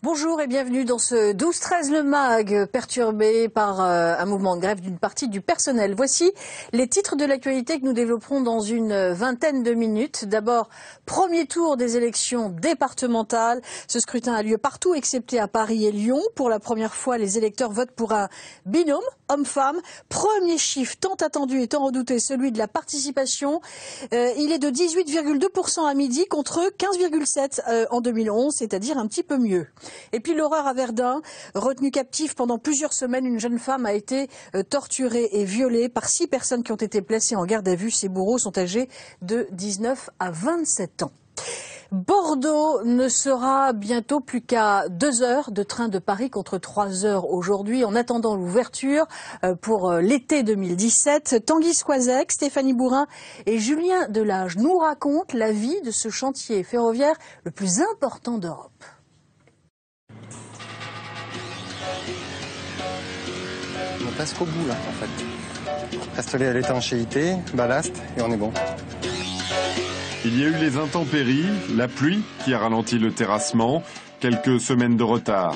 Bonjour et bienvenue dans ce 12-13 le MAG, perturbé par un mouvement de grève d'une partie du personnel. Voici les titres de l'actualité que nous développerons dans une vingtaine de minutes. D'abord, premier tour des élections départementales. Ce scrutin a lieu partout excepté à Paris et Lyon. Pour la première fois, les électeurs votent pour un binôme homme-femme. Premier chiffre tant attendu et tant redouté, celui de la participation. Il est de 18,2% à midi contre 15,7% en 2011, c'est-à-dire un petit peu mieux. Et puis l'horreur à Verdun, retenue captive pendant plusieurs semaines, une jeune femme a été torturée et violée par 6 personnes qui ont été placées en garde à vue. Ses bourreaux sont âgés de 19 à 27 ans. Bordeaux ne sera bientôt plus qu'à 2 heures de train de Paris contre 3 heures aujourd'hui. En attendant l'ouverture pour l'été 2017, Tanguy Squazec, Stéphanie Bourin et Julien Delage nous racontent la vie de ce chantier ferroviaire le plus important d'Europe. On passe qu'au bout là en fait. Installer à l'étanchéité, ballast et on est bon. Il y a eu les intempéries, la pluie qui a ralenti le terrassement, quelques semaines de retard.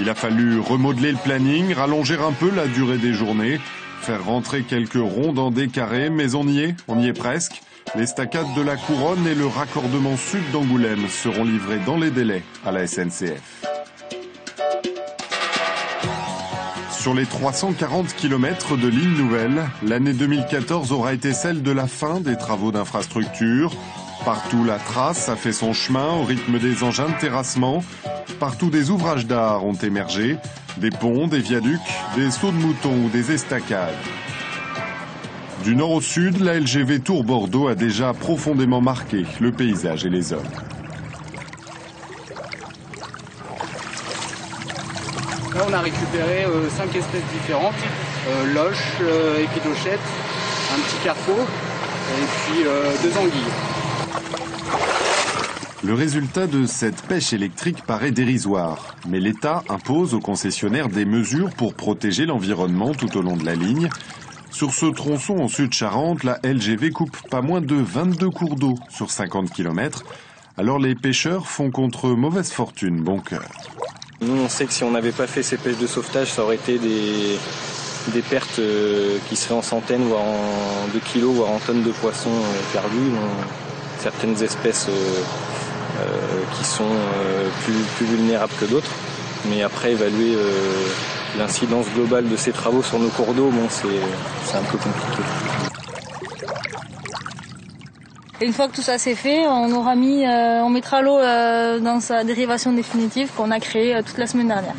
Il a fallu remodeler le planning, rallonger un peu la durée des journées, faire rentrer quelques ronds dans des carrés, mais on y est presque. L'estacade de la Couronne et le raccordement sud d'Angoulême seront livrés dans les délais à la SNCF. Sur les 340 km de ligne nouvelle, l'année 2014 aura été celle de la fin des travaux d'infrastructure. Partout, la trace a fait son chemin au rythme des engins de terrassement. Partout, des ouvrages d'art ont émergé, des ponts, des viaducs, des sauts de moutons ou des estacades. Du nord au sud, la LGV Tours-Bordeaux a déjà profondément marqué le paysage et les hommes. Là, on a récupéré 5 espèces différentes, loches, épidochettes, un petit carrefour et puis 2 anguilles. Le résultat de cette pêche électrique paraît dérisoire, mais l'État impose aux concessionnaires des mesures pour protéger l'environnement tout au long de la ligne. Sur ce tronçon en Sud-Charente, la LGV coupe pas moins de 22 cours d'eau sur 50 km. Alors les pêcheurs font contre mauvaise fortune bon cœur. Nous, on sait que si on n'avait pas fait ces pêches de sauvetage, ça aurait été des pertes qui seraient en centaines, voire de kilos, voire en tonnes de poissons perdus. Donc, certaines espèces qui sont plus vulnérables que d'autres. Mais après, évaluer l'incidence globale de ces travaux sur nos cours d'eau, bon, c'est un peu compliqué. Et une fois que tout ça c'est fait, on mettra l'eau dans sa dérivation définitive qu'on a créée toute la semaine dernière.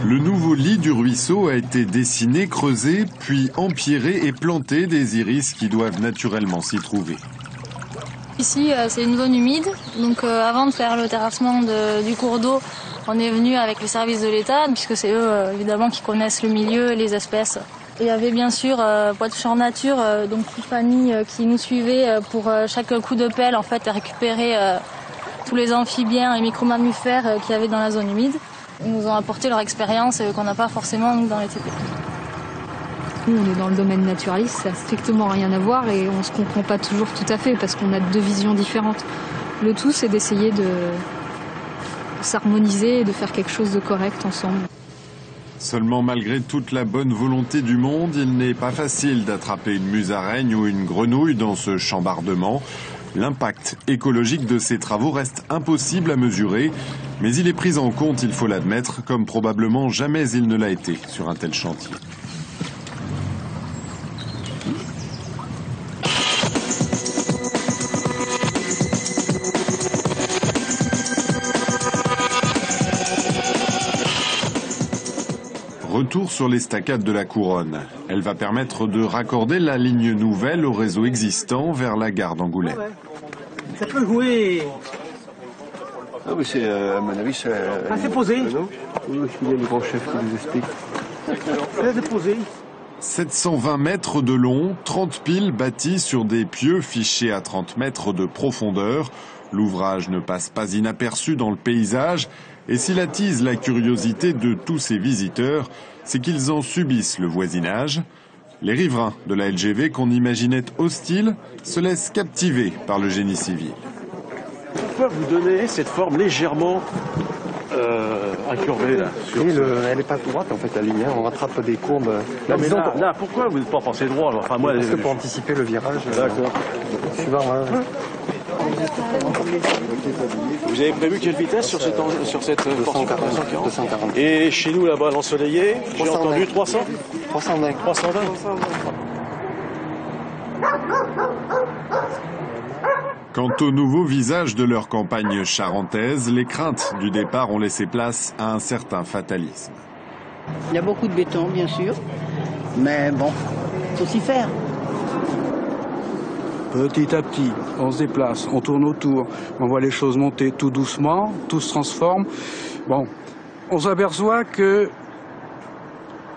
Le nouveau lit du ruisseau a été dessiné, creusé, puis empierré et planté des iris qui doivent naturellement s'y trouver. Ici, c'est une zone humide, donc avant de faire le terrassement du cours d'eau, on est venu avec les services de l'État, puisque c'est eux évidemment qui connaissent le milieu et les espèces. Et il y avait bien sûr Bois de Champ Nature, donc Tiffany qui nous suivait pour chaque coup de pelle en fait récupérer tous les amphibiens et micro-mammifères qu'il y avait dans la zone humide. Ils nous ont apporté leur expérience qu'on n'a pas forcément dans les TP. Nous, on est dans le domaine naturaliste, ça n'a strictement rien à voir et on ne se comprend pas toujours tout à fait parce qu'on a 2 visions différentes. Le tout, c'est d'essayer de s'harmoniser et de faire quelque chose de correct ensemble. Seulement, malgré toute la bonne volonté du monde, il n'est pas facile d'attraper une musaraigne ou une grenouille dans ce chambardement. L'impact écologique de ces travaux reste impossible à mesurer, mais il est pris en compte, il faut l'admettre, comme probablement jamais il ne l'a été sur un tel chantier. Retour sur l'estacade de la Couronne. Elle va permettre de raccorder la ligne nouvelle au réseau existant vers la gare d'Angoulême. Ça peut jouer. Ah oui, c'est, à mon avis, c'est... c'est posé. Oui, il y a le grand chef qui nous explique. C'est posé. 720 mètres de long, 30 piles bâties sur des pieux fichés à 30 mètres de profondeur. L'ouvrage ne passe pas inaperçu dans le paysage. Et s'il attise la curiosité de tous ces visiteurs, c'est qu'ils en subissent le voisinage. Les riverains de la LGV qu'on imaginait hostile se laissent captiver par le génie civil. Pourquoi vous donnez cette forme légèrement incurvée là Elle n'est pas droite en fait la ligne, on rattrape des courbes. Non, mais là, pourquoi vous n'êtes pas pensé droit alors? Enfin, moi, parce que pour anticiper le virage. D'accord. Suivant. Vous avez prévu quelle vitesse sur cette portion? 240. Et chez nous là-bas, l'ensoleillé, j'ai entendu 300 320. 320. Quant au nouveau visage de leur campagne charentaise, les craintes du départ ont laissé place à un certain fatalisme. Il y a beaucoup de béton, bien sûr, mais bon, faut s'y faire. Petit à petit, on se déplace, on tourne autour, on voit les choses monter tout doucement, tout se transforme. Bon, on s'aperçoit que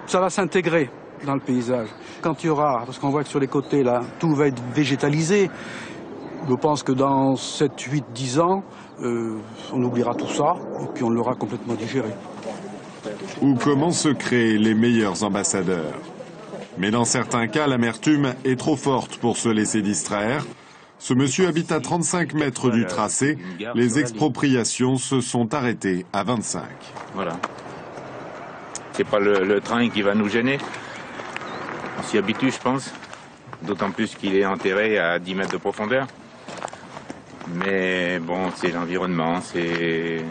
ça va s'intégrer dans le paysage. Quand il y aura, parce qu'on voit que sur les côtés là, tout va être végétalisé. Je pense que dans 7, 8, 10 ans, on oubliera tout ça et puis on l'aura complètement digéré. Ou comment se créer les meilleurs ambassadeurs. Mais dans certains cas, l'amertume est trop forte pour se laisser distraire. Ce monsieur habite à 35 mètres du tracé. Les expropriations se sont arrêtées à 25. Voilà. C'est pas le train qui va nous gêner. On s'y habitue, je pense. D'autant plus qu'il est enterré à 10 mètres de profondeur. Mais bon, c'est l'environnement, c'est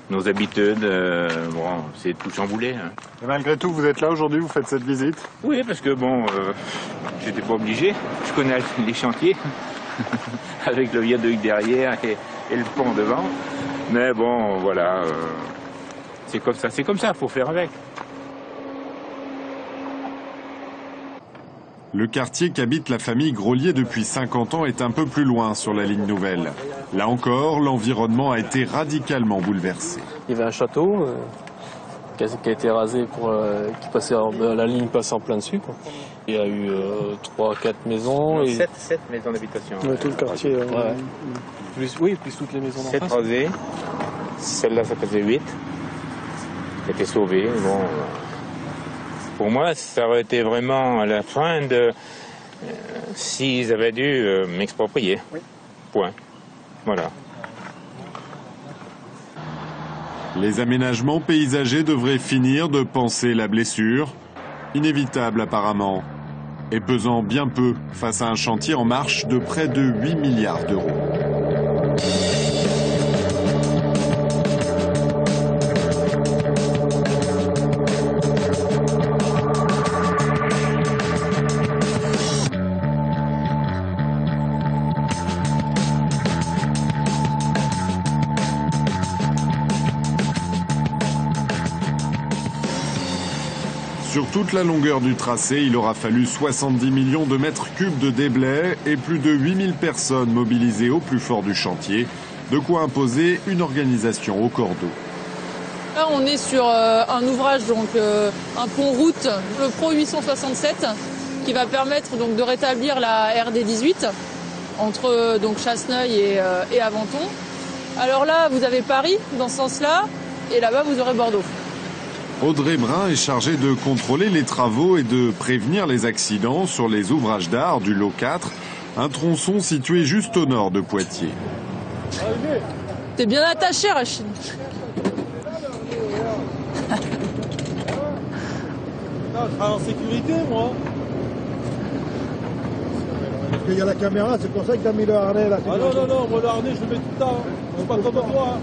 nos habitudes, bon, c'est tout chamboulé. Hein. Et malgré tout, vous êtes là aujourd'hui, vous faites cette visite? Oui, parce que bon, j'étais pas obligé. Je connais les chantiers, avec le viaduc derrière et le pont devant. Mais bon, voilà, c'est comme ça, faut faire avec. Le quartier qu'habite la famille Grolier depuis 50 ans est un peu plus loin sur la ligne nouvelle. Là encore, l'environnement a été radicalement bouleversé. Il y avait un château qui a été rasé pour la ligne passe en plein dessus. Quoi. Il y a eu 3-4 maisons. Et 7 maisons d'habitation. Tout le quartier. Plus toutes les maisons. 7 rasées. Celle-là, ça faisait 8. Ça a été sauvé. Bon. Pour moi, ça aurait été vraiment à la fin de... s'ils avaient dû m'exproprier. Oui. Point. Voilà. Les aménagements paysagers devraient finir de panser la blessure, inévitable apparemment, et pesant bien peu face à un chantier en marche de près de 8 milliards d'euros. Sur toute la longueur du tracé, il aura fallu 70 millions de mètres cubes de déblais et plus de 8000 personnes mobilisées au plus fort du chantier, de quoi imposer une organisation au cordeau. Là, on est sur un ouvrage, donc un pont-route, le Pro 867, qui va permettre donc de rétablir la RD 18 entre donc Chasseneuil et Aventon. Alors là, vous avez Paris dans ce sens-là, et là-bas, vous aurez Bordeaux. Audrey Brun est chargée de contrôler les travaux et de prévenir les accidents sur les ouvrages d'art du lot 4, un tronçon situé juste au nord de Poitiers. T'es bien attaché, Rachid. Je serai en sécurité, moi. Parce qu'il y a la caméra, c'est pour ça que t'as mis le harnais là. Ah non, moi le harnais, je le mets tout le temps. C'est pas comme toi.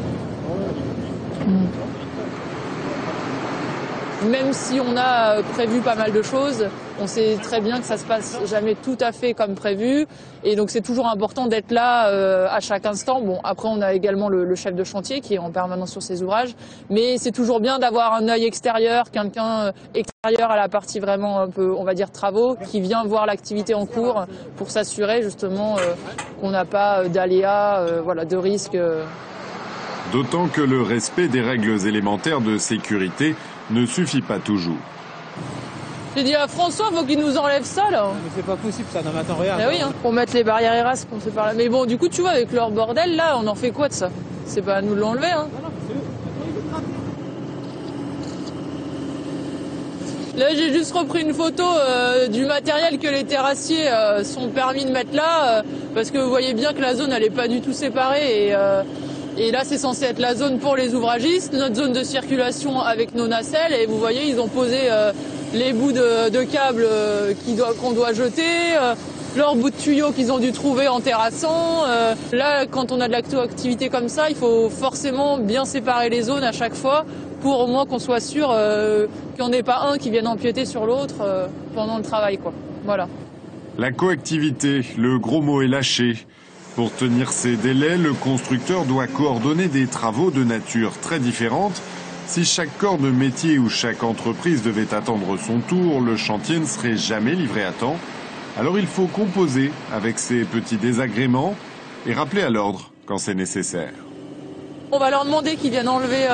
Même si on a prévu pas mal de choses, on sait très bien que ça se passe jamais tout à fait comme prévu. Et donc c'est toujours important d'être là à chaque instant. Bon, après on a également le chef de chantier qui est en permanence sur ses ouvrages. Mais c'est toujours bien d'avoir un œil extérieur, quelqu'un extérieur à la partie vraiment un peu, on va dire, travaux, qui vient voir l'activité en cours pour s'assurer justement qu'on n'a pas d'aléas, voilà, de risques. D'autant que le respect des règles élémentaires de sécurité ne suffit pas toujours. J'ai dit à François, faut qu'il nous enlève ça là. Mais c'est pas possible ça, non mais attends, regarde. Ah oui, hein, pour mettre les barrières Erasme, on sait par là. Mais bon, du coup, tu vois, avec leur bordel là, on en fait quoi de ça? C'est pas à nous de l'enlever, hein. Là, j'ai juste repris une photo du matériel que les terrassiers sont permis de mettre là, parce que vous voyez bien que la zone, elle n'est pas du tout séparée. Et là, c'est censé être la zone pour les ouvragistes, notre zone de circulation avec nos nacelles. Et vous voyez, ils ont posé les bouts de câbles qu'on doit jeter, leurs bouts de tuyaux qu'ils ont dû trouver en terrassant. Là, quand on a de l'activité comme ça, il faut forcément bien séparer les zones à chaque fois, pour au moins qu'on soit sûr qu'il n'y en ait pas un qui vienne empiéter sur l'autre pendant le travail, quoi. Voilà. La coactivité, le gros mot est lâché. Pour tenir ces délais, le constructeur doit coordonner des travaux de nature très différente. Si chaque corps de métier ou chaque entreprise devait attendre son tour, le chantier ne serait jamais livré à temps. Alors il faut composer avec ces petits désagréments et rappeler à l'ordre quand c'est nécessaire. On va leur demander qu'ils viennent enlever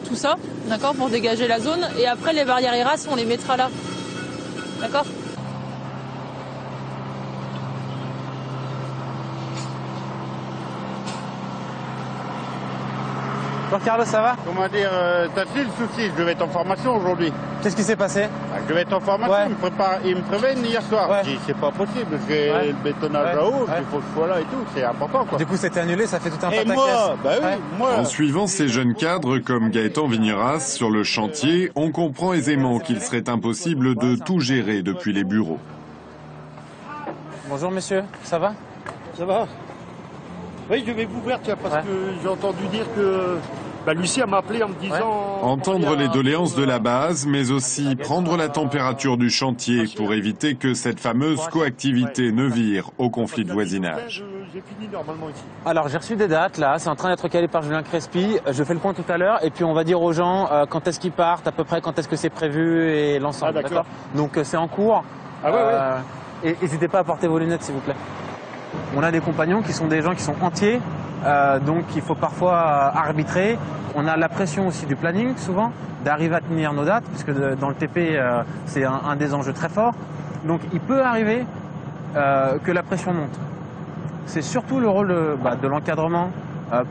tout ça, d'accord, pour dégager la zone. Et après, les barrières ERAS, on les mettra là. D'accord ? Carlos, ça va? Comment dire, t'as vu le souci? Je devais être en formation aujourd'hui. Qu'est-ce qui s'est passé? Je devais être en formation, ouais. Ils me préviennent hier soir. Ouais. Je dis, c'est pas possible, j'ai le bétonnage à haut, il faut que je sois là et tout, c'est important quoi. Du coup, c'était annulé, ça fait tout un pataquès. Et moi, bah oui, moi. En suivant ces jeunes cadres comme Gaëtan Vigneras sur le chantier, on comprend aisément qu'il serait impossible de tout gérer depuis les bureaux. Bonjour monsieur, ça va? Ça va? Oui, je vais vous voir, tiens, parce que j'ai entendu dire que Lucien m'a appelé en me disant... Entendre les doléances de la base, mais aussi prendre la température du chantier pour éviter que cette fameuse coactivité ne vire au conflit de voisinage. J'ai fini normalement ici. Alors, j'ai reçu des dates, là, c'est en train d'être calé par Julien Crespi. Je fais le point tout à l'heure, et puis on va dire aux gens quand est-ce qu'ils partent, à peu près quand est-ce que c'est prévu, et l'ensemble, d'accord? Donc c'est en cours. Ah ouais. Et n'hésitez pas à porter vos lunettes, s'il vous plaît. On a des compagnons qui sont des gens qui sont entiers, donc il faut parfois arbitrer. On a la pression aussi du planning, souvent, d'arriver à tenir nos dates, puisque dans le TP, c'est un des enjeux très forts. Donc il peut arriver que la pression monte. C'est surtout le rôle de l'encadrement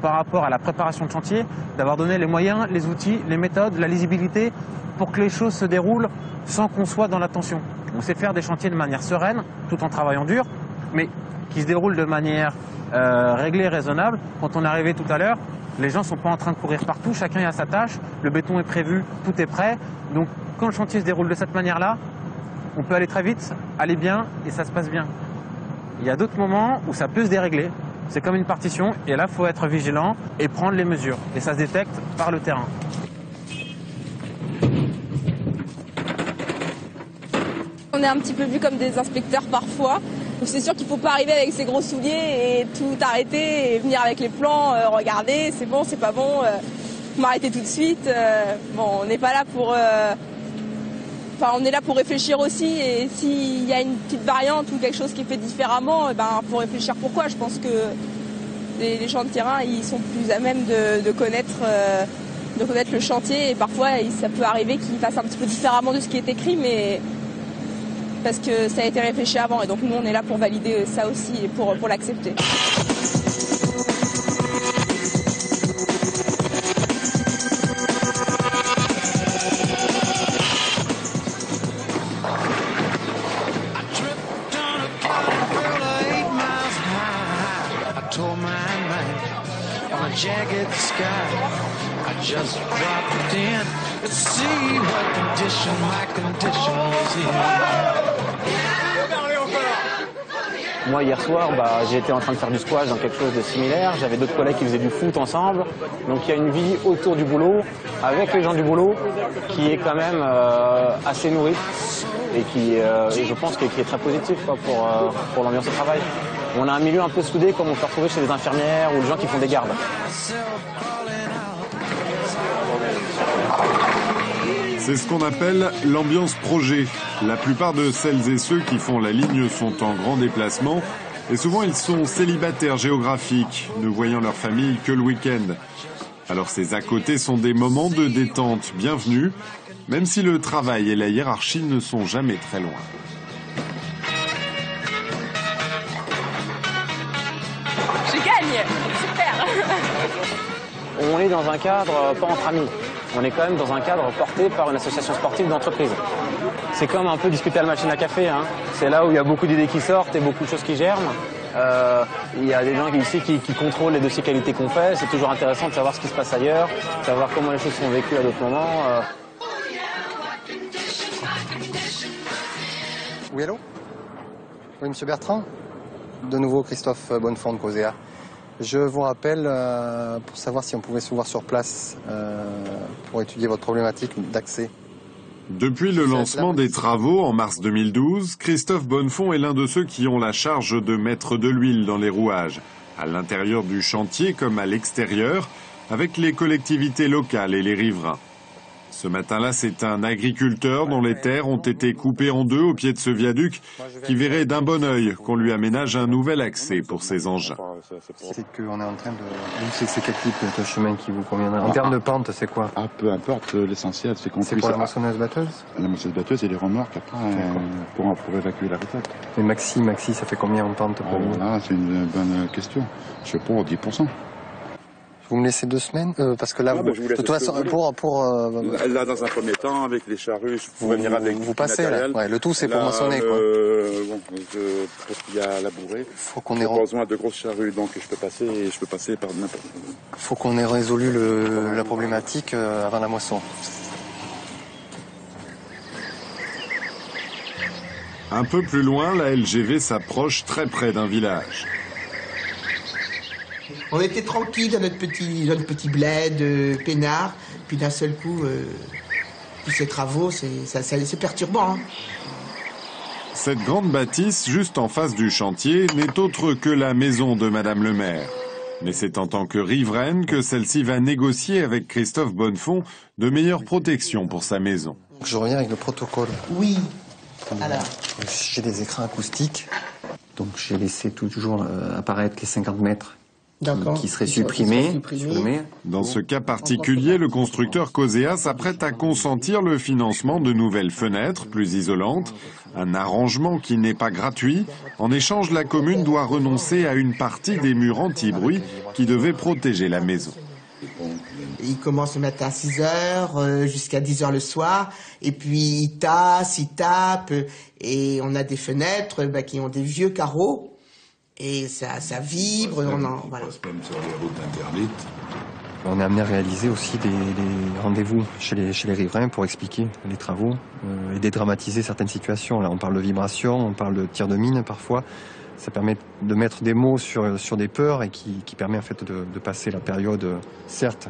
par rapport à la préparation de chantier, d'avoir donné les moyens, les outils, les méthodes, la lisibilité, pour que les choses se déroulent sans qu'on soit dans la tension. On sait faire des chantiers de manière sereine, tout en travaillant dur, mais qui se déroule de manière réglée et raisonnable. Quand on est arrivé tout à l'heure, les gens ne sont pas en train de courir partout, chacun est à sa tâche, le béton est prévu, tout est prêt. Donc quand le chantier se déroule de cette manière-là, on peut aller très vite, aller bien et ça se passe bien. Il y a d'autres moments où ça peut se dérégler, c'est comme une partition et là il faut être vigilant et prendre les mesures. Et ça se détecte par le terrain. On est un petit peu vu comme des inspecteurs parfois. Donc c'est sûr qu'il ne faut pas arriver avec ses gros souliers et tout arrêter et venir avec les plans, regarder, c'est bon, c'est pas bon, faut m'arrêter tout de suite. Bon, on n'est pas là pour... Enfin, on est là pour réfléchir aussi et s'il y a une petite variante ou quelque chose qui est fait différemment, faut réfléchir pourquoi. Je pense que les gens de terrain, ils sont plus à même de connaître le chantier et parfois ça peut arriver qu'ils fassent un petit peu différemment de ce qui est écrit, mais... parce que ça a été réfléchi avant et donc nous on est là pour valider ça aussi et pour l'accepter. Moi, hier soir, j'ai été en train de faire du squash dans quelque chose de similaire. J'avais d'autres collègues qui faisaient du foot ensemble. Donc il y a une vie autour du boulot, avec les gens du boulot, qui est quand même assez nourrie et qui, et je pense, qui est très positif quoi, pour l'ambiance au travail. On a un milieu un peu soudé comme on peut retrouver chez les infirmières ou les gens qui font des gardes. C'est ce qu'on appelle l'ambiance projet. La plupart de celles et ceux qui font la ligne sont en grand déplacement et souvent ils sont célibataires géographiques, ne voyant leur famille que le week-end. Alors ces à côté sont des moments de détente bienvenus, même si le travail et la hiérarchie ne sont jamais très loin. Je gagne, super. On est dans un cadre pas entre amis. on est quand même dans un cadre porté par une association sportive d'entreprise. C'est comme un peu discuter à la machine à café, hein. C'est là où il y a beaucoup d'idées qui sortent et beaucoup de choses qui germent. Il y a des gens ici qui contrôlent les dossiers qualité qu'on fait. C'est toujours intéressant de savoir ce qui se passe ailleurs, de savoir comment les choses sont vécues à d'autres moments. Oui, allô? Oui, monsieur Bertrand? De nouveau, Christophe Bonnefond de COSEA. Je vous rappelle pour savoir si on pouvait se voir sur place pour étudier votre problématique d'accès. Depuis le lancement des travaux en mars 2012, Christophe Bonnefond est l'un de ceux qui ont la charge de mettre de l'huile dans les rouages, à l'intérieur du chantier comme à l'extérieur, avec les collectivités locales et les riverains. Ce matin-là, c'est un agriculteur dont les terres ont été coupées en deux au pied de ce viaduc qui verrait d'un bon œil qu'on lui aménage un nouvel accès pour ses engins. C'est qu'on est en train de... C'est quel type de chemin qui vous conviendrait? En termes de pente, c'est quoi? Peu importe, l'essentiel, c'est qu'on puisse... C'est pour la moissonneuse-batteuse? La moissonneuse-batteuse et les remorques après pour évacuer la récolte. Et Maxi, ça fait combien en pente pour vous? Là, c'est une bonne question. Je sais pas, 10%. Vous me laissez 2 semaines parce que là, je vous laisse de toute façon, là, dans un premier temps, avec les charrues, je pourrais venir avec vous passez là. Ouais, le tout, c'est pour moissonner, quoi. Parce qu'il y a labouré. Faut qu'on ait besoin de grosses charrues, donc je peux passer par n'importe où. Faut qu'on ait résolu la problématique avant la moisson. Un peu plus loin, la LGV s'approche très près d'un village. On était tranquille dans notre petit bled peinard, puis d'un seul coup, tous ces travaux, c'est perturbant. Hein. Cette grande bâtisse, juste en face du chantier, n'est autre que la maison de Madame le maire. Mais c'est en tant que riveraine que celle-ci va négocier avec Christophe Bonnefond de meilleures protections pour sa maison. Je reviens avec le protocole. Oui. Alors. J'ai des écrans acoustiques, donc j'ai laissé toujours apparaître les 50 mètres. Qui serait supprimé. Dans ce cas particulier, le constructeur COSEA s'apprête à consentir le financement de nouvelles fenêtres plus isolantes, un arrangement qui n'est pas gratuit. En échange, la commune doit renoncer à une partie des murs anti-bruit qui devaient protéger la maison. Il commence le matin à 6 h jusqu'à 10 h le soir, et puis il tape, et on a des fenêtres qui ont des vieux carreaux. Et ça vibre, voilà. On est amené à réaliser aussi des rendez-vous chez les riverains pour expliquer les travaux et dédramatiser certaines situations. Là, on parle de vibration, on parle de tir de mine parfois. Ça permet de mettre des mots sur des peurs et qui permet en fait de passer la période, certes,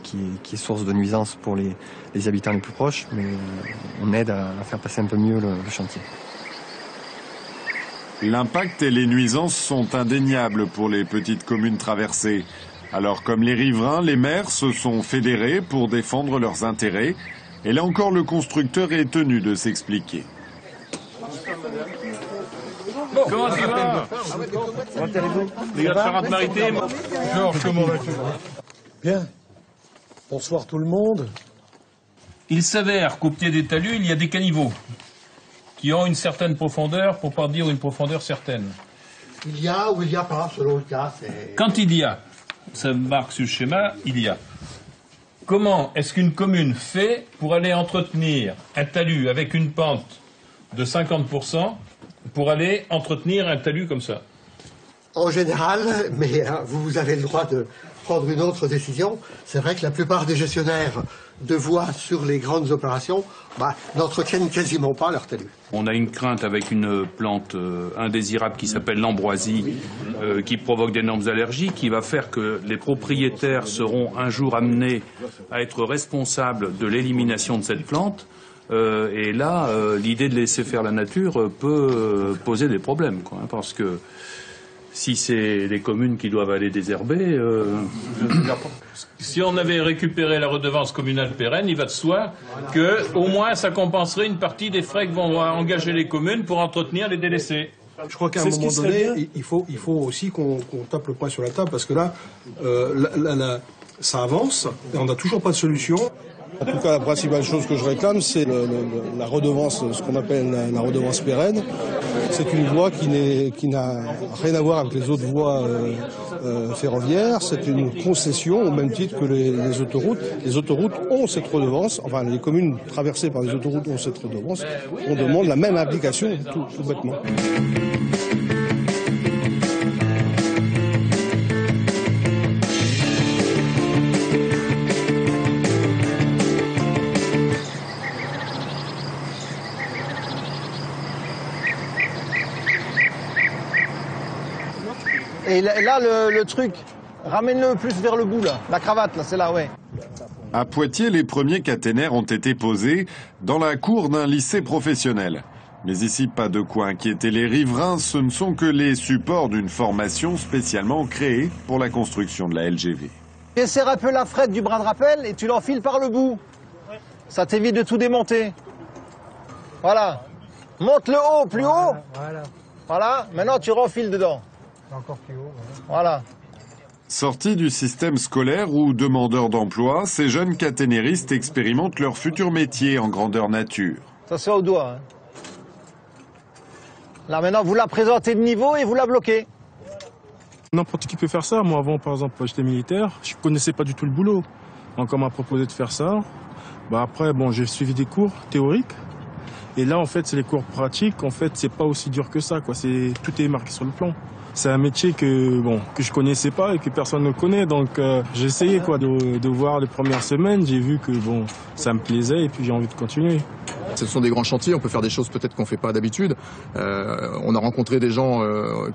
qui est source de nuisance pour les habitants les plus proches, mais on aide à faire passer un peu mieux le chantier. L'impact et les nuisances sont indéniables pour les petites communes traversées. Alors comme les riverains, les maires se sont fédérés pour défendre leurs intérêts. Et là encore, le constructeur est tenu de s'expliquer. Comment tu vas? Les gars de Charente-Maritime. Georges, comment vas-tu? Bien. Bonsoir tout le monde. Il s'avère qu'au pied des talus, il y a des caniveaux qui ont une certaine profondeur, pour pas dire une profondeur certaine. Il y a ou il n'y a pas, selon le cas. Quand il y a, ça marque sur le schéma, il y a. Comment est-ce qu'une commune fait pour aller entretenir un talus avec une pente de 50% pour aller entretenir un talus comme ça? En général, mais vous avez le droit de prendre une autre décision. C'est vrai que la plupart des gestionnaires de voies sur les grandes opérations n'entretiennent quasiment pas leur talus. On a une crainte avec une plante indésirable qui s'appelle l'ambroisie, qui provoque d'énormes allergies, qui va faire que les propriétaires seront un jour amenés à être responsables de l'élimination de cette plante. Et là, l'idée de laisser faire la nature peut poser des problèmes, quoi, hein, parce que si c'est les communes qui doivent aller désherber... Si on avait récupéré la redevance communale pérenne, il va de soi qu'au moins ça compenserait une partie des frais que vont engager les communes pour entretenir les délaissés. Je crois qu'à un moment donné, il faut aussi qu'on tape le poing sur la table, parce que là, ça avance et on n'a toujours pas de solution. En tout cas, la principale chose que je réclame, c'est la redevance, ce qu'on appelle la redevance pérenne. C'est une voie qui n'a rien à voir avec les autres voies ferroviaire, c'est une concession au même titre que les autoroutes. Les autoroutes ont cette redevance, enfin les communes traversées par les autoroutes ont cette redevance. On demande la même application, tout bêtement. Et là, le truc, ramène-le plus vers le bout, là. La cravate, là, c'est là, ouais. À Poitiers, les premiers caténaires ont été posés dans la cour d'un lycée professionnel. Mais ici, pas de quoi inquiéter les riverains, ce ne sont que les supports d'une formation spécialement créée pour la construction de la LGV. Tu serres un peu la frette du bras de rappel et tu l'enfiles par le bout. Ça t'évite de tout démonter. Voilà. Monte le haut, plus haut. Voilà. Maintenant, tu renfiles dedans. Encore plus haut. Voilà. Sortis du système scolaire ou demandeurs d'emploi, ces jeunes caténéristes expérimentent leur futur métier en grandeur nature. Ça se fait au doigt. Hein. Là, maintenant, vous la présentez de niveau et vous la bloquez. N'importe qui peut faire ça. Moi, avant, par exemple, j'étais militaire, je connaissais pas du tout le boulot. Donc, on m'a proposé de faire ça. Après, j'ai suivi des cours théoriques. Et là, en fait, c'est les cours pratiques. En fait, c'est pas aussi dur que ça, quoi. Tout est marqué sur le plan. C'est un métier que je connaissais pas et que personne ne connaît. Donc, j'ai essayé, de voir les premières semaines. J'ai vu que, ça me plaisait et puis j'ai envie de continuer. Ce sont des grands chantiers, on peut faire des choses peut-être qu'on ne fait pas d'habitude. On a rencontré des gens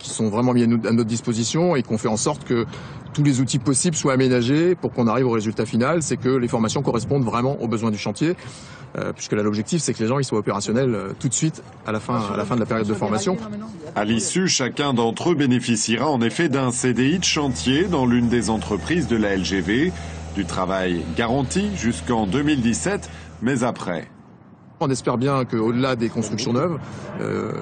qui sont vraiment mis à notre disposition et qui ont fait en sorte que tous les outils possibles soient aménagés pour qu'on arrive au résultat final, c'est que les formations correspondent vraiment aux besoins du chantier. Puisque là, l'objectif, c'est que les gens ils soient opérationnels tout de suite à la fin de la période de formation. À l'issue, chacun d'entre eux bénéficiera en effet d'un CDI de chantier dans l'une des entreprises de la LGV, du travail garanti jusqu'en 2017, mais après. On espère bien qu'au-delà des constructions neuves,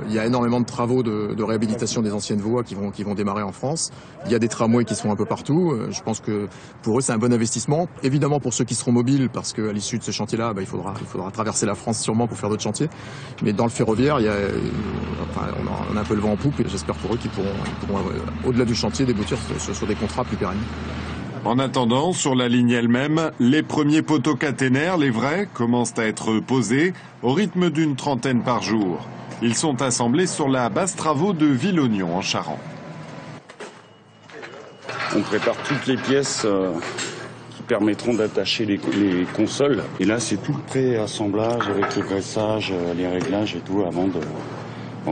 il y a énormément de travaux de réhabilitation des anciennes voies qui vont démarrer en France. Il y a des tramways qui se font un peu partout. Je pense que pour eux, c'est un bon investissement. Évidemment pour ceux qui seront mobiles, parce qu'à l'issue de ce chantier-là, il faudra traverser la France sûrement pour faire d'autres chantiers. Mais dans le ferroviaire, on a un peu le vent en poupe et j'espère pour eux qu'ils pourront au-delà du chantier, déboutir sur des contrats plus pérennes. En attendant, sur la ligne elle-même, les premiers poteaux caténaires, les vrais, commencent à être posés au rythme d'une trentaine par jour. Ils sont assemblés sur la base travaux de Villognon en Charente. On prépare toutes les pièces qui permettront d'attacher les consoles. Et là, c'est tout le pré-assemblage avec le graissage, les réglages et tout avant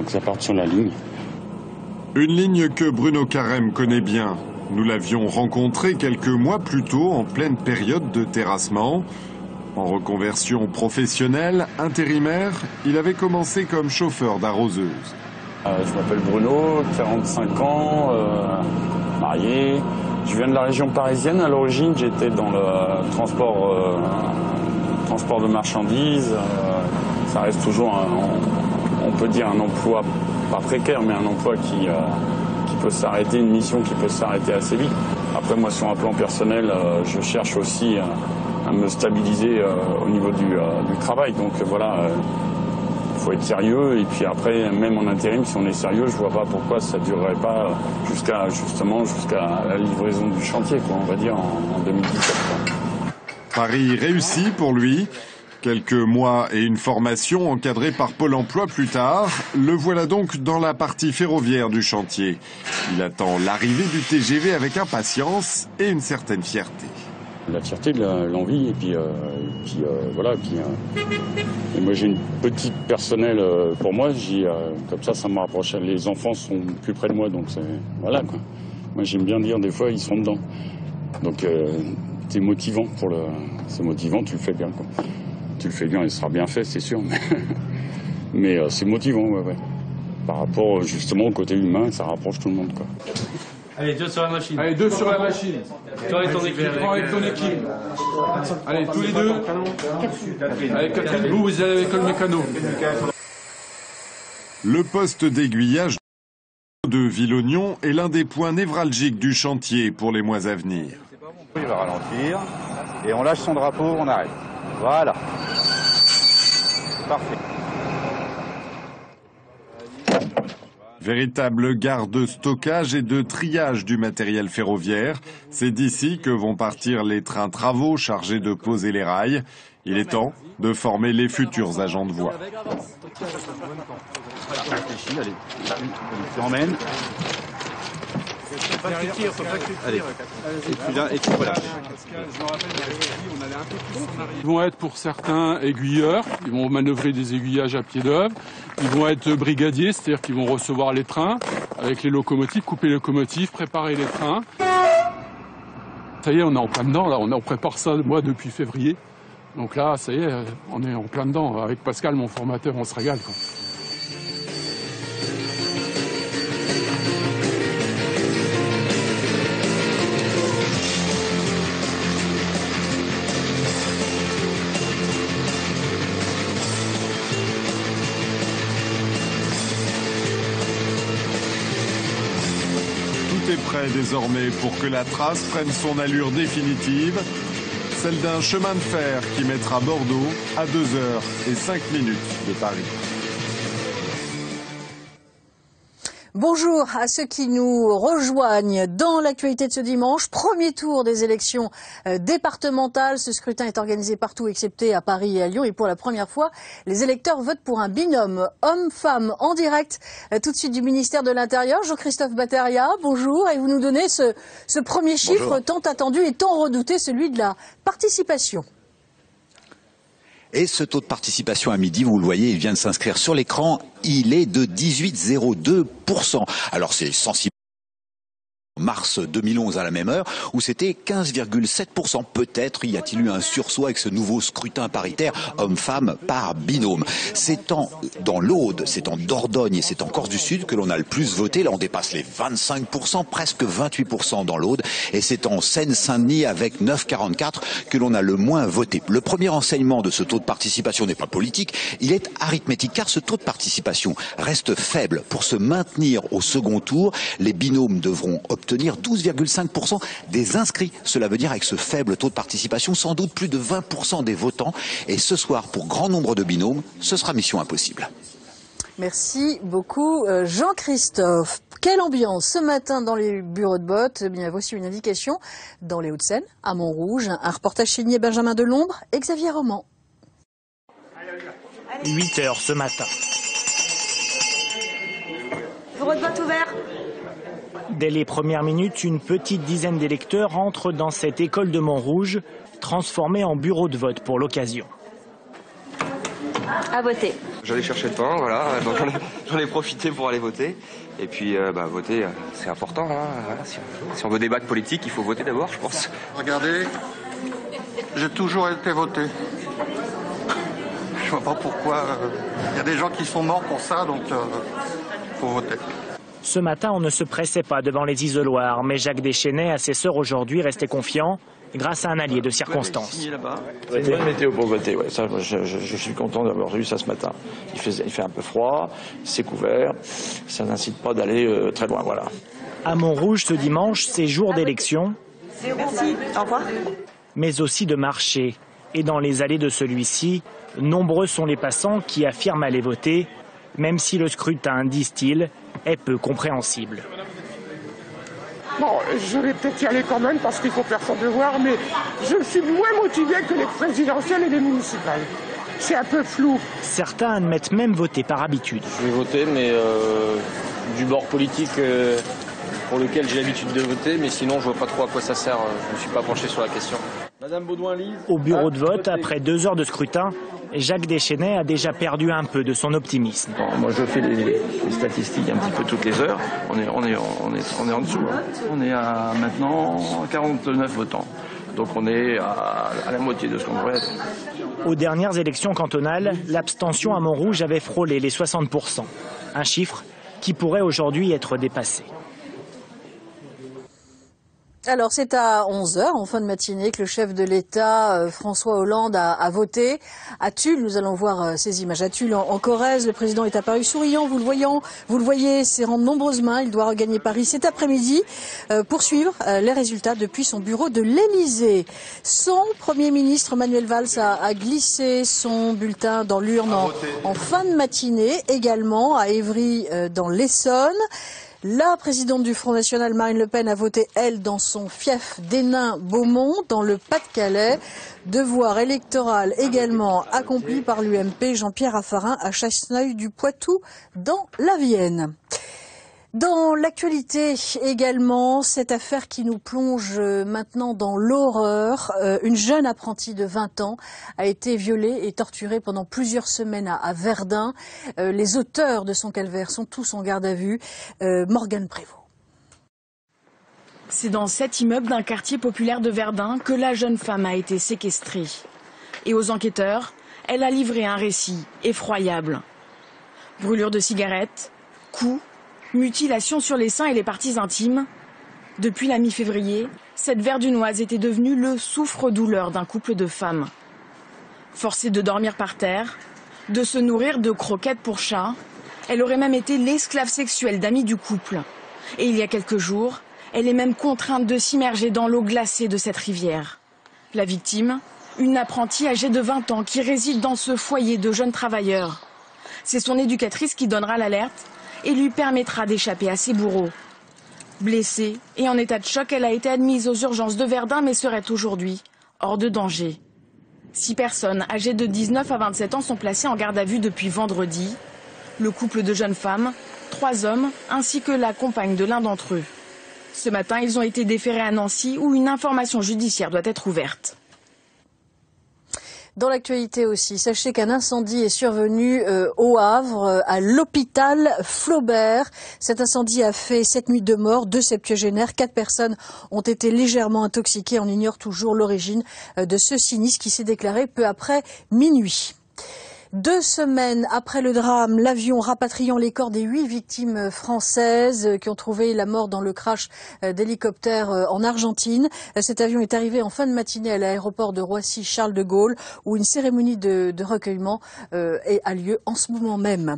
que ça parte sur la ligne. Une ligne que Bruno Carême connaît bien. Nous l'avions rencontré quelques mois plus tôt en pleine période de terrassement. En reconversion professionnelle, intérimaire, il avait commencé comme chauffeur d'arroseuse. Je m'appelle Bruno, 45 ans, marié. Je viens de la région parisienne. À l'origine, j'étais dans le transport de marchandises. Ça reste toujours, on peut dire, un emploi pas précaire, mais un emploi qui peut s'arrêter, une mission qui peut s'arrêter assez vite. Après, moi, sur un plan personnel, je cherche aussi à me stabiliser au niveau du travail. Donc voilà, il faut être sérieux. Et puis après, même en intérim, si on est sérieux, je vois pas pourquoi ça durerait pas jusqu'à la livraison du chantier, on va dire, en 2017. Paris réussi pour lui. Quelques mois et une formation encadrée par Pôle emploi plus tard, le voilà donc dans la partie ferroviaire du chantier. Il attend l'arrivée du TGV avec impatience et une certaine fierté. La fierté, l'envie, et puis voilà. Et moi j'ai une petite personnelle pour moi, comme ça me rapproche. Les enfants sont plus près de moi, donc voilà quoi. Moi j'aime bien dire des fois ils sont dedans. Donc c'est motivant c'est motivant, tu le fais bien quoi. Tu le fais bien, il sera bien fait, c'est sûr. Mais c'est motivant, ouais. Par rapport justement au côté humain, ça rapproche tout le monde, quoi. Allez, 2 sur la machine. Allez, 2 sur la machine. Toi et ton équipe. Prends avec ton équipe. Allez, tous les deux. Allez, Catherine, vous allez avec le mécano. Le poste d'aiguillage de Villognon est l'un des points névralgiques du chantier pour les mois à venir. Il va ralentir et on lâche son drapeau, on arrête. Voilà. Parfait. Véritable gare de stockage et de triage du matériel ferroviaire. C'est d'ici que vont partir les trains travaux chargés de poser les rails. Il est temps de former les futurs agents de voie. Allez, tu emmènes. Allez, et puis là, et tu relâches. Ils vont être pour certains aiguilleurs, ils vont manœuvrer des aiguillages à pied d'œuvre. Ils vont être brigadiers, c'est-à-dire qu'ils vont recevoir les trains avec les locomotives, couper les locomotives, préparer les trains. Ça y est, on est en plein dedans, là, on prépare ça moi depuis février. Donc là, ça y est, on est en plein dedans. Avec Pascal, mon formateur, on se régale, quoi. Tout est prêt désormais pour que la trace prenne son allure définitive, celle d'un chemin de fer qui mettra Bordeaux à 2h05 de Paris. Bonjour à ceux qui nous rejoignent dans l'actualité de ce dimanche. Premier tour des élections départementales. Ce scrutin est organisé partout excepté à Paris et à Lyon. Et pour la première fois, les électeurs votent pour un binôme homme-femme en direct tout de suite du ministère de l'Intérieur. Jean-Christophe Battaria, bonjour. Et vous nous donnez ce premier chiffre tant attendu et tant redouté, celui de la participation. Et ce taux de participation à midi, vous le voyez, il vient de s'inscrire sur l'écran, il est de 18,02%. Alors c'est sensible. Mars 2011 à la même heure, où c'était 15,7%. Peut-être y a-t-il eu un sursaut avec ce nouveau scrutin paritaire homme-femme par binôme. C'est dans l'Aude, c'est en Dordogne et c'est en Corse du Sud que l'on a le plus voté. Là, on dépasse les 25%, presque 28% dans l'Aude. Et c'est en Seine-Saint-Denis avec 9,44 que l'on a le moins voté. Le premier enseignement de ce taux de participation n'est pas politique, il est arithmétique, car ce taux de participation reste faible. Pour se maintenir au second tour, les binômes devront obtenir 12,5% des inscrits. Cela veut dire avec ce faible taux de participation, sans doute plus de 20% des votants. Et ce soir, pour grand nombre de binômes, ce sera mission impossible. Merci beaucoup Jean-Christophe. Quelle ambiance ce matin dans les bureaux de vote. Eh bien, voici une indication dans les Hauts-de-Seine, à Montrouge. Un reportage signé Benjamin Delombre et Xavier Roman. 8h ce matin. Bureau de vote ouvert. Dès les premières minutes, une petite dizaine d'électeurs entrent dans cette école de Montrouge, transformée en bureau de vote pour l'occasion. À voter. J'allais chercher le pain, voilà, donc j'en ai profité pour aller voter. Et puis, voter, c'est important. Hein, voilà. Si on veut des bacs politiques, il faut voter d'abord, je pense. Regardez, j'ai toujours été voté. Je vois pas pourquoi. Il y a des gens qui sont morts pour ça, donc faut voter. Ce matin, on ne se pressait pas devant les isoloirs, mais Jacques Deschenais, assesseur aujourd'hui, restait confiant grâce à un allié de circonstance. C'est une bonne météo pour voter, ouais. Ça, je suis content d'avoir vu ça ce matin. Il fait un peu froid, c'est couvert, ça n'incite pas d'aller très loin, voilà. À Montrouge, ce dimanche, c'est jour d'élection. Merci, au revoir. Mais aussi de marché. Et dans les allées de celui-ci, nombreux sont les passants qui affirment aller voter, même si le scrutin, disent-ils, est peu compréhensible. Bon, je vais peut-être y aller quand même parce qu'il faut faire son devoir, mais je suis moins motivé que les présidentielles et les municipales. C'est un peu flou. Certains admettent même voter par habitude. Je vais voter, mais du bord politique pour lequel j'ai l'habitude de voter, mais sinon je vois pas trop à quoi ça sert. Je me suis pas penché sur la question. Madame Baudouin-Lise. Au bureau de vote, après 2 heures de scrutin, Jacques Deschenais a déjà perdu un peu de son optimisme. Non, moi je fais les statistiques un petit peu toutes les heures. On est en dessous. Hein. On est à maintenant 49 votants. Donc on est à la moitié de ce qu'on devrait être. Aux dernières élections cantonales, l'abstention à Montrouge avait frôlé les 60%. Un chiffre qui pourrait aujourd'hui être dépassé. Alors c'est à 11h en fin de matinée que le chef de l'État François Hollande a voté à Tulle. Nous allons voir ces images à Tulle en Corrèze. Le président est apparu souriant, vous le voyez, serrant de nombreuses mains. Il doit regagner Paris cet après-midi pour suivre les résultats depuis son bureau de l'Élysée. Son Premier ministre Manuel Valls a glissé son bulletin dans l'urne en fin de matinée, également à Évry dans l'Essonne. La présidente du Front National, Marine Le Pen, a voté, elle, dans son fief d'Hénin-Beaumont, dans le Pas-de-Calais. Devoir électoral également accompli par l'UMP Jean-Pierre Raffarin à Chasseneuil-du-Poitou, dans la Vienne. Dans l'actualité également, cette affaire qui nous plonge maintenant dans l'horreur. Une jeune apprentie de 20 ans a été violée et torturée pendant plusieurs semaines à Verdun. Les auteurs de son calvaire sont tous en garde à vue. Morgane Prévost. C'est dans cet immeuble d'un quartier populaire de Verdun que la jeune femme a été séquestrée. Et aux enquêteurs, elle a livré un récit effroyable. Brûlure de cigarettes, coups, mutilation sur les seins et les parties intimes. Depuis la mi-février, cette Verdunoise était devenue le souffre-douleur d'un couple de femmes. Forcée de dormir par terre, de se nourrir de croquettes pour chats, elle aurait même été l'esclave sexuelle d'amis du couple. Et il y a quelques jours, elle est même contrainte de s'immerger dans l'eau glacée de cette rivière. La victime, une apprentie âgée de 20 ans qui réside dans ce foyer de jeunes travailleurs. C'est son éducatrice qui donnera l'alerte et lui permettra d'échapper à ses bourreaux. Blessée et en état de choc, elle a été admise aux urgences de Verdun mais serait aujourd'hui hors de danger. 6 personnes âgées de 19 à 27 ans sont placées en garde à vue depuis vendredi. Le couple de jeunes femmes, 3 hommes ainsi que la compagne de l'un d'entre eux. Ce matin, ils ont été déférés à Nancy où une information judiciaire doit être ouverte. Dans l'actualité aussi, sachez qu'un incendie est survenu au Havre, à l'hôpital Flaubert. Cet incendie a fait 7 nuits de mort, 2 septuagénaires, 4 personnes ont été légèrement intoxiquées. On ignore toujours l'origine de ce sinistre qui s'est déclaré peu après minuit. 2 semaines après le drame, l'avion rapatriant les corps des 8 victimes françaises qui ont trouvé la mort dans le crash d'hélicoptère en Argentine. Cet avion est arrivé en fin de matinée à l'aéroport de Roissy-Charles de Gaulle où une cérémonie de recueillement a lieu en ce moment même.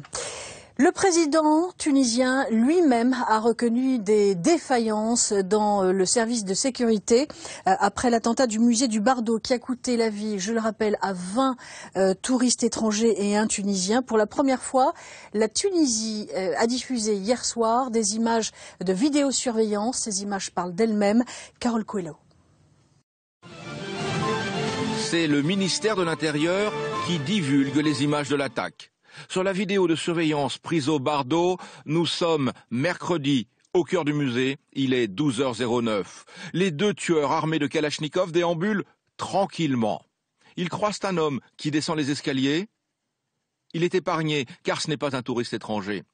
Le président tunisien lui-même a reconnu des défaillances dans le service de sécurité après l'attentat du musée du Bardo qui a coûté la vie, je le rappelle, à 20 touristes étrangers et un Tunisien. Pour la première fois, la Tunisie a diffusé hier soir des images de vidéosurveillance. Ces images parlent d'elles-mêmes. Carole Coelho. C'est le ministère de l'Intérieur qui divulgue les images de l'attaque. Sur la vidéo de surveillance prise au Bardo, nous sommes mercredi au cœur du musée, il est 12h09. Les 2 tueurs armés de Kalachnikov déambulent tranquillement. Ils croisent un homme qui descend les escaliers. Il est épargné car ce n'est pas un touriste étranger.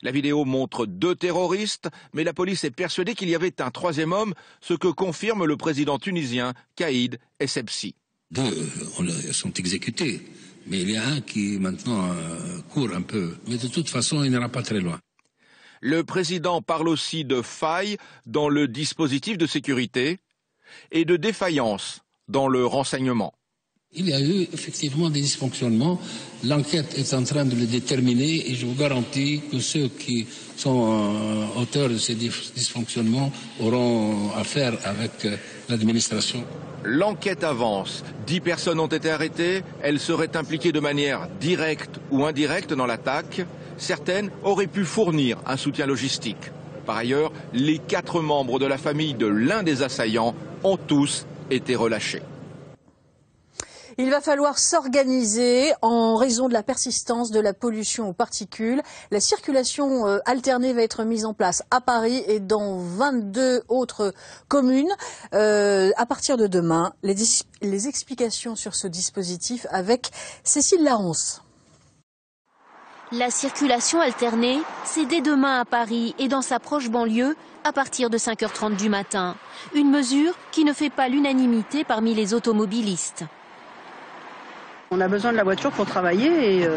La vidéo montre 2 terroristes, mais la police est persuadée qu'il y avait un 3e homme, ce que confirme le président tunisien Kaïd Essebsi. 2 sont exécutés. Mais il y a un qui maintenant court un peu. Mais de toute façon, il n'ira pas très loin. Le président parle aussi de failles dans le dispositif de sécurité et de défaillances dans le renseignement. Il y a eu effectivement des dysfonctionnements. L'enquête est en train de le déterminer et je vous garantis que ceux qui sont auteurs de ces dysfonctionnements auront affaire avec l'administration. L'enquête avance. 10 personnes ont été arrêtées. Elles seraient impliquées de manière directe ou indirecte dans l'attaque. Certaines auraient pu fournir un soutien logistique. Par ailleurs, les 4 membres de la famille de l'un des assaillants ont tous été relâchés. Il va falloir s'organiser en raison de la persistance de la pollution aux particules. La circulation alternée va être mise en place à Paris et dans 22 autres communes à partir de demain. Les explications sur ce dispositif avec Cécile Laronce. La circulation alternée, c'est dès demain à Paris et dans sa proche banlieue à partir de 5h30 du matin. Une mesure qui ne fait pas l'unanimité parmi les automobilistes. On a besoin de la voiture pour travailler et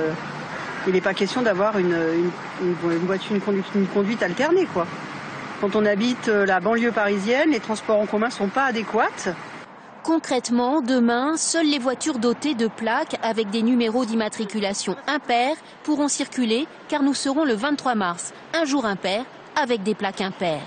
il n'est pas question d'avoir une conduite alternée, quoi. Quand on habite la banlieue parisienne, les transports en commun ne sont pas adéquats. Concrètement, demain, seules les voitures dotées de plaques avec des numéros d'immatriculation impairs pourront circuler car nous serons le 23 mars, un jour impair avec des plaques impaires.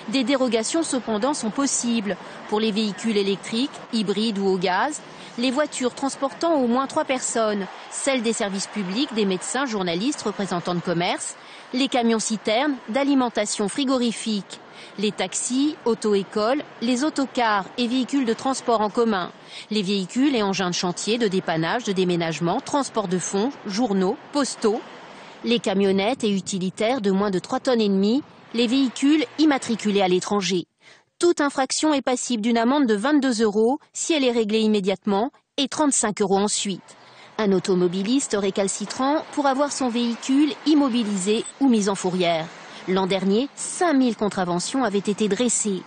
Des dérogations cependant sont possibles pour les véhicules électriques, hybrides ou au gaz, les voitures transportant au moins 3 personnes, celles des services publics, des médecins, journalistes, représentants de commerce, les camions-citernes d'alimentation frigorifique, les taxis, auto-écoles, les autocars et véhicules de transport en commun, les véhicules et engins de chantier, de dépannage, de déménagement, transport de fonds, journaux, postaux, les camionnettes et utilitaires de moins de 3,5 tonnes, les véhicules immatriculés à l'étranger. Toute infraction est passible d'une amende de 22 € si elle est réglée immédiatement et 35 € ensuite. Un automobiliste récalcitrant pourra voir son véhicule immobilisé ou mis en fourrière. L'an dernier, 5000 contraventions avaient été dressées.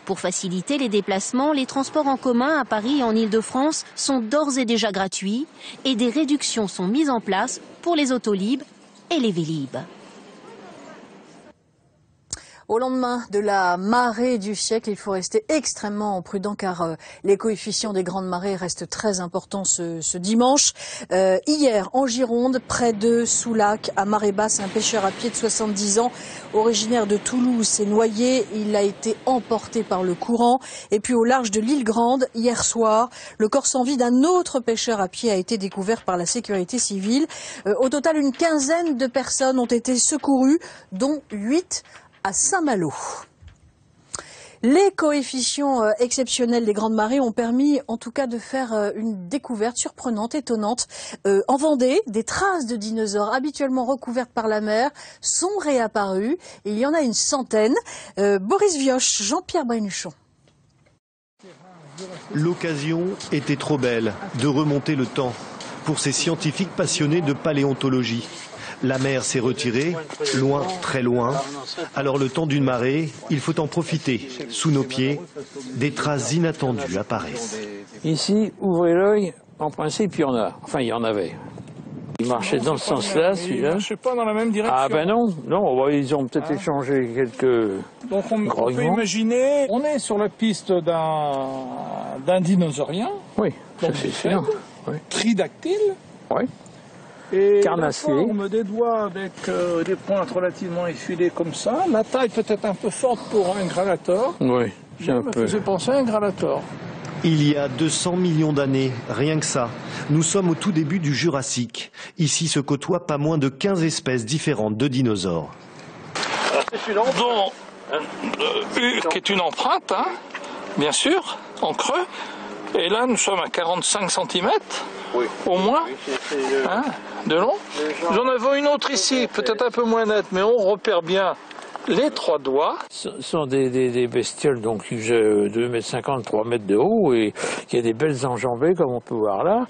Pour faciliter les déplacements, les transports en commun à Paris et en Île-de-France sont d'ores et déjà gratuits et des réductions sont mises en place pour les autolibes et les vélib. Au lendemain de la marée du siècle, il faut rester extrêmement prudent car les coefficients des grandes marées restent très importants ce dimanche. Hier, en Gironde, près de Soulac, à marée basse, un pêcheur à pied de 70 ans, originaire de Toulouse, s'est noyé. Il a été emporté par le courant. Et puis au large de l'île Grande, hier soir, le corps sans vie d'un autre pêcheur à pied a été découvert par la sécurité civile. Au total, une quinzaine de personnes ont été secourues, dont 8 à Saint-Malo. Les coefficients exceptionnels des grandes marées ont permis en tout cas de faire une découverte surprenante, étonnante. En Vendée, des traces de dinosaures habituellement recouvertes par la mer sont réapparues. Il y en a une centaine. Boris Vioche, Jean-Pierre Banuchon. L'occasion était trop belle de remonter le temps pour ces scientifiques passionnés de paléontologie. La mer s'est retirée, loin, très loin. Alors le temps d'une marée, il faut en profiter. Sous nos pieds, des traces inattendues apparaissent. Ici, ouvrez l'œil, en principe il y en a. Enfin il y en avait. Il marchait dans ce sens-là, celui-là. Il ne marchait pas dans la même direction. Ah ben non, non, ils ont peut-être échangé quelques... Donc on peut imaginer, on est sur la piste d'un dinosaurien. Oui, donc c'est sûr. Oui. Tridactyle. Oui. Et carnassier. La forme des doigts avec des pointes relativement effilées comme ça. La taille peut-être un peu forte pour un gralator. Oui, c'est un peu. Ça faisait penser à un gralator. Il y a 200 millions d'années, rien que ça. Nous sommes au tout début du Jurassique. Ici se côtoient pas moins de 15 espèces différentes de dinosaures. Dont qui est une empreinte, hein, bien sûr, en creux. Et là, nous sommes à 45 cm, oui. Au moins, hein, de long. J'en avais une autre ici, peut-être un peu moins nette, mais on repère bien les 3 doigts. Ce sont des bestioles donc, qui faisaient 2,50 m, 3 mètres de haut, et qui a des belles enjambées, comme on peut voir là,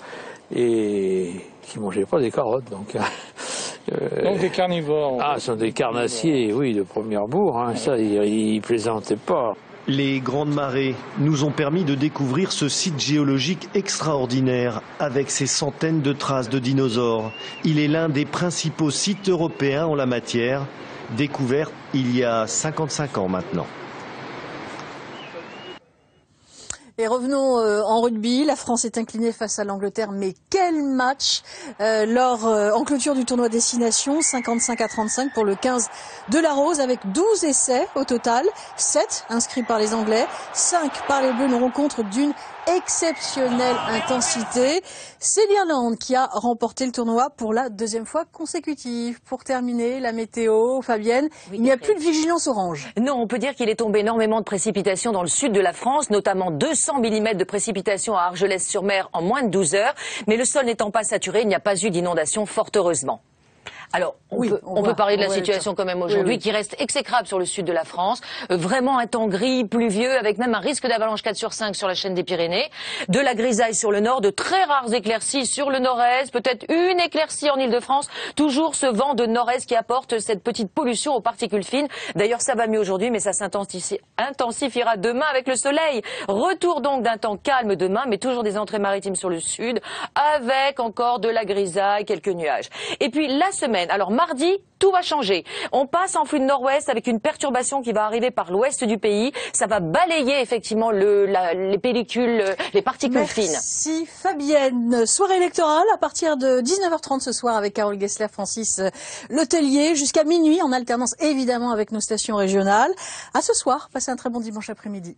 et qui ne mangeaient pas des carottes. Donc des carnivores. Ah, ce sont des carnassiers, oui, de premier abord, hein, ça, ils plaisantaient pas. Les grandes marées nous ont permis de découvrir ce site géologique extraordinaire avec ses centaines de traces de dinosaures. Il est l'un des principaux sites européens en la matière, découvert il y a 55 ans maintenant. Et revenons en rugby. La France est inclinée face à l'Angleterre, mais quel match en clôture du tournoi Destination, 55-35 pour le 15 de la Rose, avec 12 essais au total, 7 inscrits par les Anglais, 5 par les Bleus, une rencontre d'une exceptionnelle intensité. C'est l'Irlande qui a remporté le tournoi pour la 2e fois consécutive. Pour terminer, la météo, Fabienne, oui, il n'y a plus de vigilance orange. Non, on peut dire qu'il est tombé énormément de précipitations dans le sud de la France, notamment 200 mm de précipitations à Argelès-sur-Mer en moins de 12 heures. Mais le sol n'étant pas saturé, il n'y a pas eu d'inondation, fort heureusement. Alors, on peut parler de la situation quand même aujourd'hui, qui reste exécrable sur le sud de la France. Vraiment un temps gris, pluvieux, avec même un risque d'avalanche 4 sur 5 sur la chaîne des Pyrénées. De la grisaille sur le nord, de très rares éclaircies sur le nord-est, peut-être une éclaircie en Île-de-France. Toujours ce vent de nord-est qui apporte cette petite pollution aux particules fines. D'ailleurs, ça va mieux aujourd'hui, mais ça s'intensifiera demain avec le soleil. Retour donc d'un temps calme demain, mais toujours des entrées maritimes sur le sud, avec encore de la grisaille, quelques nuages. Et puis la semaine semaine. Alors mardi, tout va changer. On passe en flux de nord-ouest avec une perturbation qui va arriver par l'ouest du pays. Ça va balayer effectivement les pellicules, les particules fines. Merci Fabienne. Soirée électorale à partir de 19h30 ce soir avec Carole Gessler, Francis Letellier, jusqu'à minuit en alternance évidemment avec nos stations régionales. À ce soir, passez un très bon dimanche après-midi.